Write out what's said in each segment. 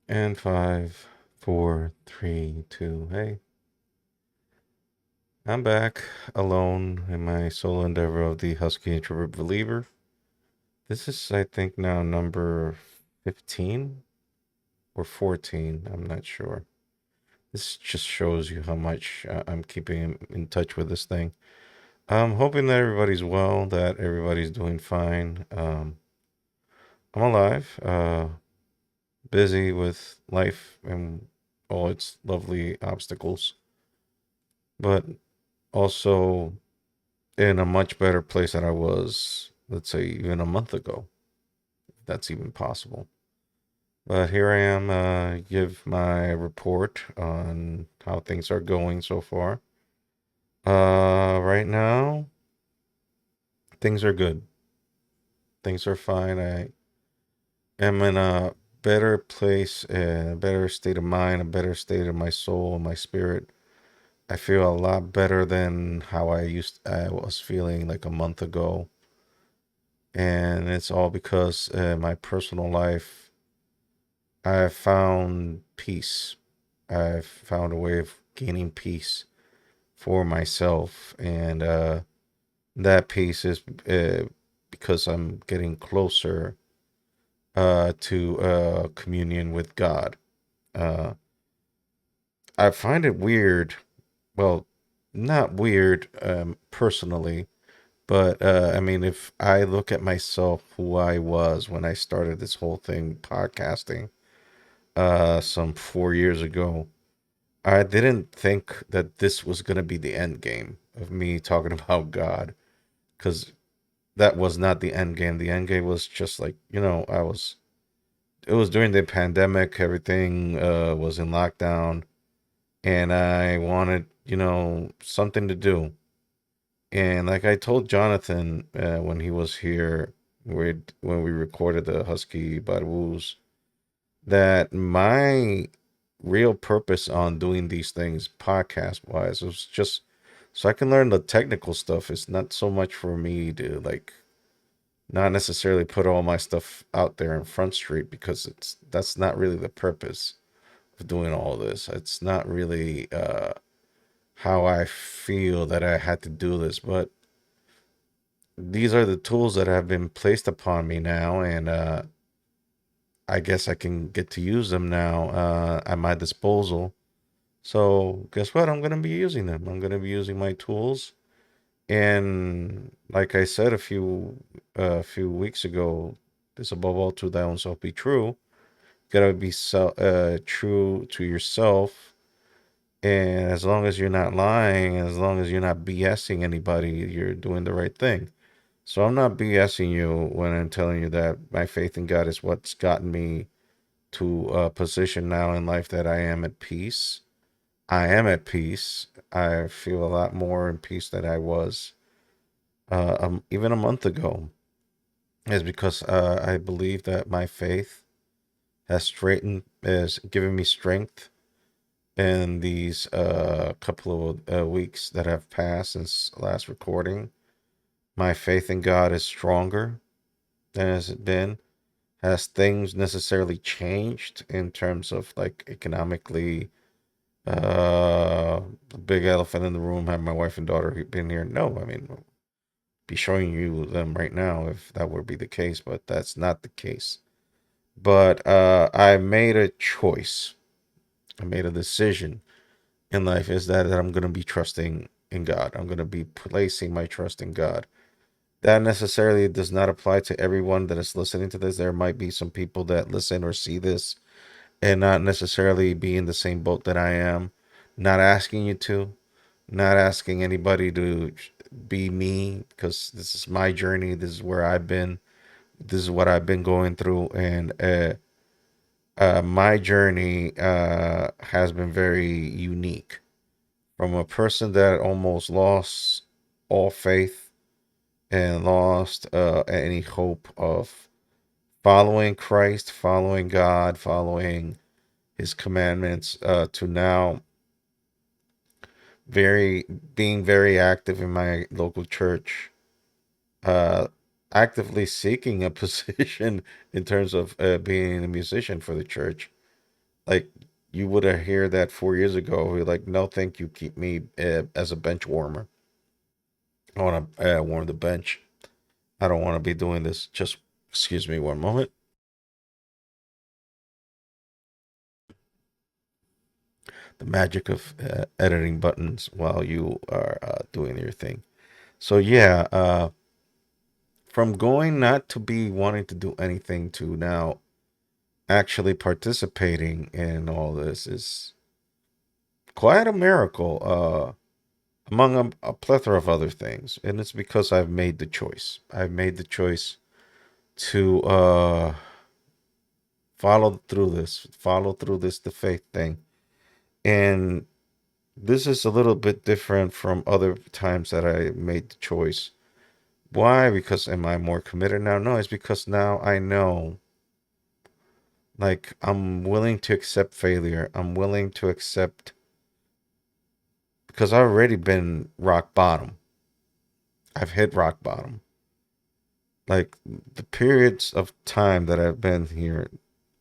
And 5, 4, 3, 2. Hey, I'm back alone in my solo endeavor of the Husky Introvert Believer. This is, I think, now number 15 or 14. I'm not sure. This just shows you how much I'm keeping in touch with this thing. I'm hoping that everybody's well, that everybody's doing fine. I'm alive, busy with life and all its lovely obstacles, but also in a much better place than I was, let's say, even a month ago, if that's even possible. But here I am, give my report on how things are going so far. Right now, things are good. Things are fine. I am in a better place, a better state of mind, a better state of my soul and my spirit. I feel a lot better than how I was feeling like a month ago. And it's all because my personal life, I've found peace. I've found a way of gaining peace for myself, and that peace is because I'm getting closer to communion with God. Uh, I find it weird. Well, not weird personally, but I mean, if I look at myself, who I was when I started this whole thing, podcasting, some 4 years ago, I didn't think that this was gonna be the end game of me talking about God, because that was not the end game. The end game was just like, it was during the pandemic, everything was in lockdown, and I wanted, something to do. And like I told Jonathan when he was here, when we recorded the Husky Barwoos, that my real purpose on doing these things podcast wise was just so I can learn the technical stuff. It's not so much for me to like not necessarily put all my stuff out there in Front Street, because that's not really the purpose of doing all this. It's not really how I feel that I had to do this, but these are the tools that have been placed upon me now, and I guess I can get to use them now at my disposal. So guess what? I'm going to be using them. I'm going to be using my tools. And like I said a few weeks ago, this above all to thy own self be true. You gotta be true to yourself. And as long as you're not lying, as long as you're not BSing anybody, you're doing the right thing. So I'm not BSing you when I'm telling you that my faith in God is what's gotten me to a position now in life that I am at peace. I am at peace. I feel a lot more in peace than I was even a month ago. Is because I believe that my faith has given me strength in these couple of weeks that have passed since last recording. My faith in God is stronger than has it been. Has things necessarily changed in terms of like economically? The big elephant in the room, have my wife and daughter been here? No, I mean, I'll be showing you them right now if that would be the case, but that's not the case. But I made a choice. I made a decision in life is that I'm going to be trusting in God. I'm going to be placing my trust in God. That necessarily does not apply to everyone that is listening to this. There might be some people that listen or see this and not necessarily be in the same boat that I am. Not asking you to, not asking anybody to be me, because this is my journey. This is where I've been. This is what I've been going through. And my journey has been very unique. From a person that almost lost all faith and lost any hope of following Christ, following God, following His commandments, to now very being very active in my local church, uh, actively seeking a position in terms of being a musician for the church. Like you would have heard that 4 years ago. You're like, no, thank you. Keep me as a bench warmer. I want to warm the bench. I don't want to be doing this. Just excuse me one moment. The magic of editing buttons while you are doing your thing. So yeah, from going not to be wanting to do anything to now actually participating in all this is quite a miracle, among a plethora of other things. And it's because I've made the choice. I've made the choice to follow through this, the faith thing. And this is a little bit different from other times that I made the choice. Why? Because am I more committed now? No, it's because now I know, like, I'm willing to accept failure. I'm willing to accept, because I've already been rock bottom. I've hit rock bottom. Like, the periods of time that I've been here,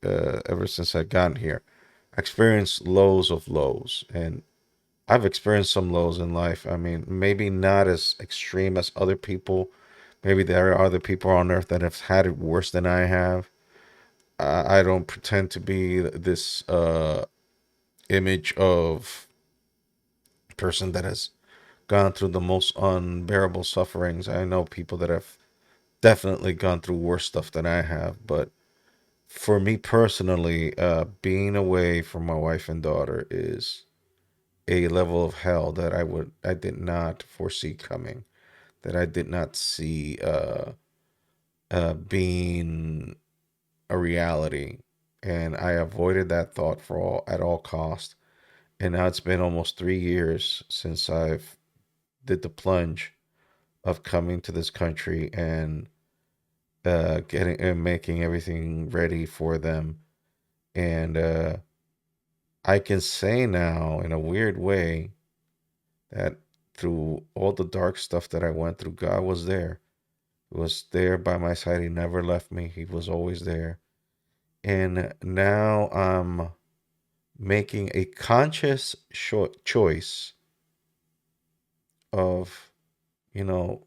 ever since I got here, I experienced lows of lows. And I've experienced some lows in life. I mean, maybe not as extreme as other people. Maybe there are other people on earth that have had it worse than I have. I don't pretend to be this image of person that has gone through the most unbearable sufferings. I know people that have definitely gone through worse stuff than I have, but for me personally, being away from my wife and daughter is a level of hell that I did not foresee coming, that I did not see being a reality, and I avoided that thought for all at all cost. And now it's been almost 3 years since I've did the plunge of coming to this country and getting and making everything ready for them. And I can say now, in a weird way, that through all the dark stuff that I went through, God was there. He was there by my side. He never left me. He was always there. And now I'm making a conscious choice of, you know,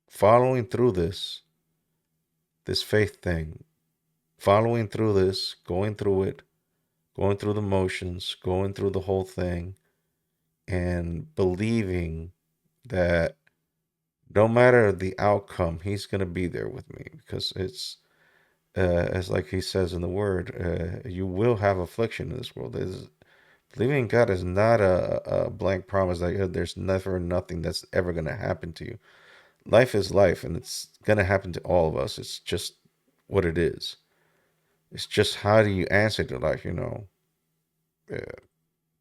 following through this faith thing, following through this, going through it, going through the motions, going through the whole thing, and believing that no matter the outcome, He's going to be there with me, because it's as like He says in the Word, you will have affliction in this world. Believing in God is not a blank promise that there's never nothing that's ever going to happen to you. Life is life, and it's going to happen to all of us. It's just what it is. It's just how do you answer to life, uh,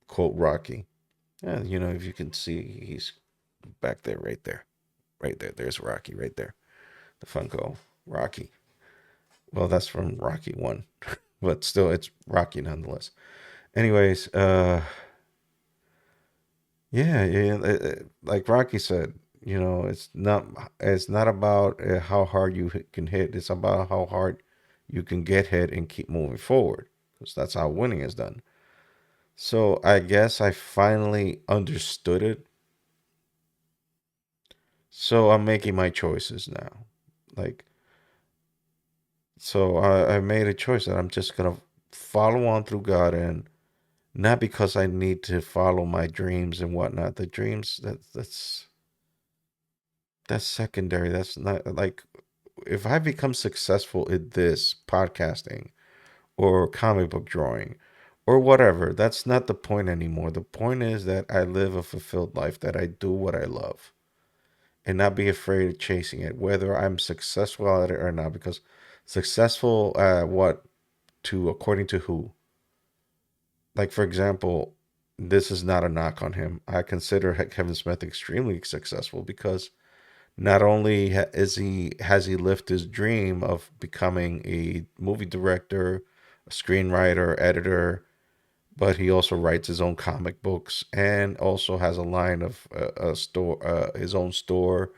quote Rocky. Yeah, if you can see, he's back there, right there. Right there. There's Rocky right there. The Funko Rocky. Well, that's from Rocky 1, but still, it's Rocky nonetheless. Anyways, yeah, yeah, like Rocky said, it's not about how hard you can hit. It's about how hard you can get hit and keep moving forward, because that's how winning is done. So I guess I finally understood it. So I'm making my choices now. Like, so I made a choice that I'm just gonna follow on through God, and not because I need to follow my dreams and whatnot. The dreams that's secondary. That's not like, if I become successful at this podcasting or comic book drawing or whatever, that's not the point anymore. The point is that I live a fulfilled life, that I do what I love and not be afraid of chasing it, whether I'm successful at it or not. Because successful at what? To according to who? Like, for example, this is not a knock on him. I consider Kevin Smith extremely successful, because not only has he lived his dream of becoming a movie director, a screenwriter, editor, but he also writes his own comic books and also has a line of a store, his own store.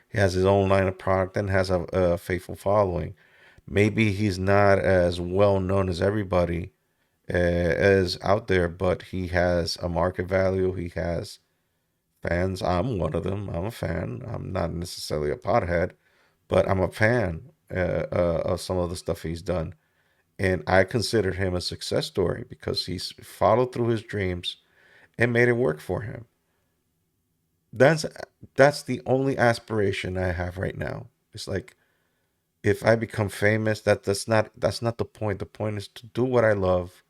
He has his own line of product and has a faithful following. Maybe he's not as well known as everybody, is out there, but he has a market value. He has fans. I'm one of them. I'm a fan. I'm not necessarily a pothead, but I'm a fan of some of the stuff he's done. And I consider him a success story because he's followed through his dreams and made it work for him. That's that's the only aspiration I have right now. It's like if I become famous, that's not the point. The point is to do what I love,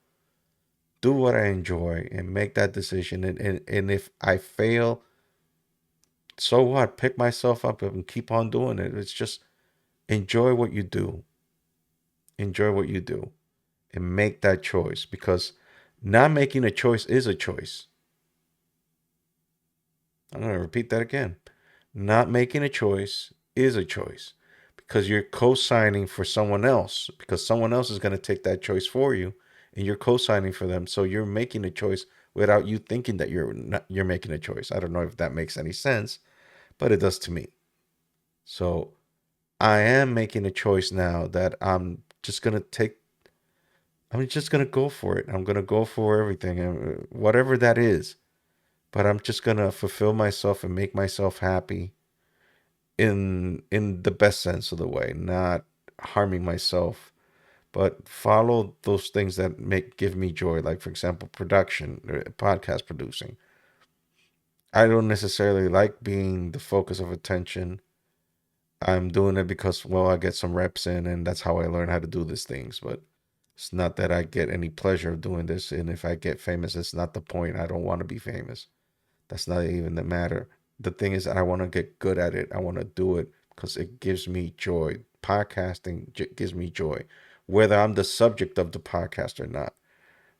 do what I enjoy, and make that decision. And if I fail, so what? Pick myself up and keep on doing it. It's just enjoy what you do. Enjoy what you do and make that choice because not making a choice is a choice. I'm going to repeat that again. Not making a choice is a choice because you're co signing for someone else because someone else is going to take that choice for you and you're co signing for them. So you're making a choice without you thinking that you're making a choice. I don't know if that makes any sense, but it does to me. So I am making a choice now that I'm just going to go for it. I'm going to go for everything, whatever that is. But I'm just going to fulfill myself and make myself happy in the best sense of the way, not harming myself, but follow those things that make give me joy. Like for example, production, podcast producing. I don't necessarily like being the focus of attention. I'm doing it because well, I get some reps in, and that's how I learn how to do these things. But it's not that I get any pleasure of doing this. And if I get famous, it's not the point. I don't want to be famous. That's not even the matter. The thing is that I want to get good at it. I want to do it because it gives me joy. Podcasting gives me joy, whether I'm the subject of the podcast or not.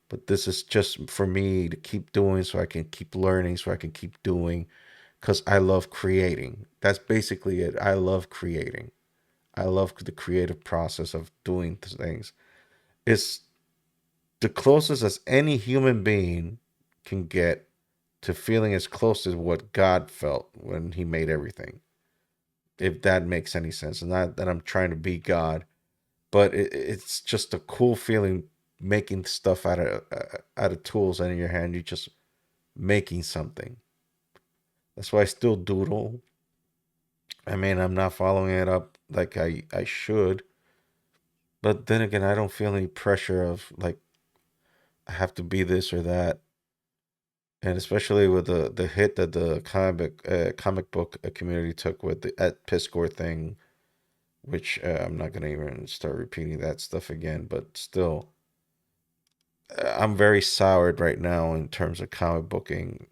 But this is just for me to keep doing so I can keep learning, so I can keep doing because I love creating. That's basically it. I love creating. I love the creative process of doing things. It's the closest as any human being can get to feeling as close as what God felt when He made everything. If that makes any sense. Not that I'm trying to be God, but it's just a cool feeling making stuff out of tools and in your hand. You're just making something. That's why I still doodle. I mean, I'm not following it up like I should, but then again, I don't feel any pressure of like I have to be this or that. And especially with the hit that the comic book community took with the at piss score thing, which I'm not gonna even start repeating that stuff again. But still, I'm very soured right now in terms of comic booking.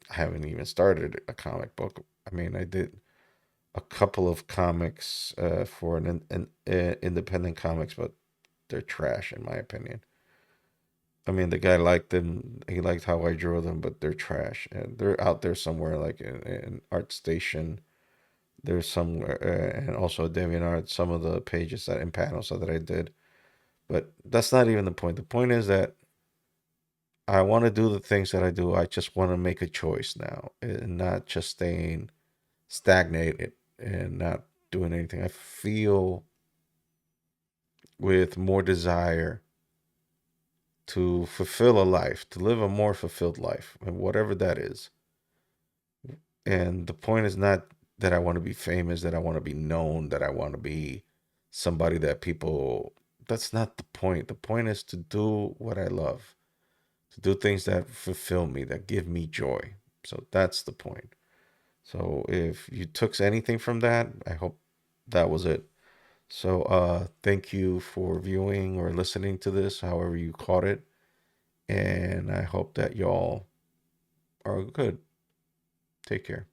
I haven't even started a comic book. I mean, I did a couple of comics for an independent comics, but they're trash in my opinion. I mean, the guy liked them. He liked how I drew them, but they're trash, and they're out there somewhere, like in ArtStation. There's somewhere, and also DeviantArt. Some of the pages that in panels that I did, but that's not even the point. The point is that I want to do the things that I do. I just want to make a choice now, and not just staying stagnated and not doing anything. I feel with more desire to fulfill a life, to live a more fulfilled life, and whatever that is. And the point is not that I want to be famous, that I want to be known, that I want to be somebody that people. That's not the point. The point is to do what I love, to do things that fulfill me, that give me joy. So that's the point. So if you took anything from that, I hope that was it. So thank you for viewing or listening to this, however you caught it. And I hope that y'all are good. Take care.